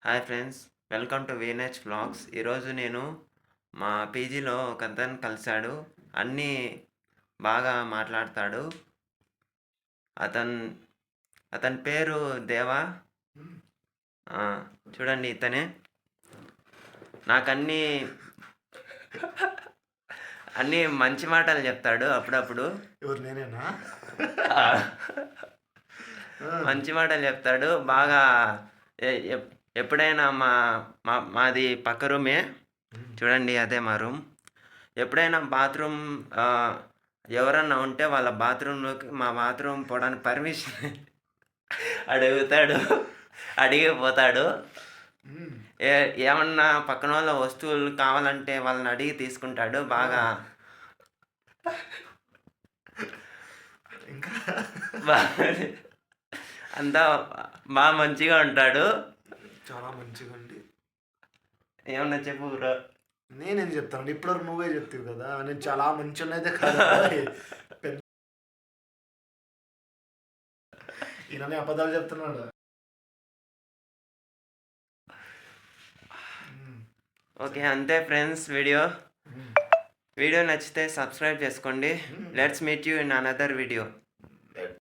Hi friends, welcome to Veenech vlogs. ఈరోజు నేను మా పీజీలో ఒక అతను కలిశాడు. అన్నీ బాగా మాట్లాడతాడు. అతను అతని పేరు దేవా. ఆ, చూడండి ఇతనే. నాకన్నీ అన్నీ మంచి మాటలు చెప్తాడు అప్పుడప్పుడు. ఎవరు నేనేనా? ఆ, మంచి మాటలు చెప్తాడు బాగా. ఎప్పుడైనా మాది పక్క రూమే. చూడండి, అదే మా రూమ్. ఎప్పుడైనా బాత్రూమ్ ఎవరన్నా ఉంటే వాళ్ళ బాత్రూంలోకి మా బాత్రూమ్ పోవడానికి పర్మిషన్ అడుగుతాడు, అడిగిపోతాడు. ఏమన్నా పక్కన వాళ్ళ వస్తువులు కావాలంటే వాళ్ళని అడిగి తీసుకుంటాడు బాగా. ఇంకా అంతా బాగా మంచిగా ఉంటాడు. చాలా మంచిగా అండి. ఏమన్నా చెప్పు బ్రో. నేనేం చెప్తాను, ఇప్పటివరకు నువ్వే చెప్తావు కదా. నేను చాలా మంచి అయితే కాదు. పెద్ద ఈయననే అబద్ధాలు చెప్తున్నాడు. ఓకే, అంతే ఫ్రెండ్స్. వీడియో నచ్చితే సబ్స్క్రైబ్ చేసుకోండి. Let's meet you in another video.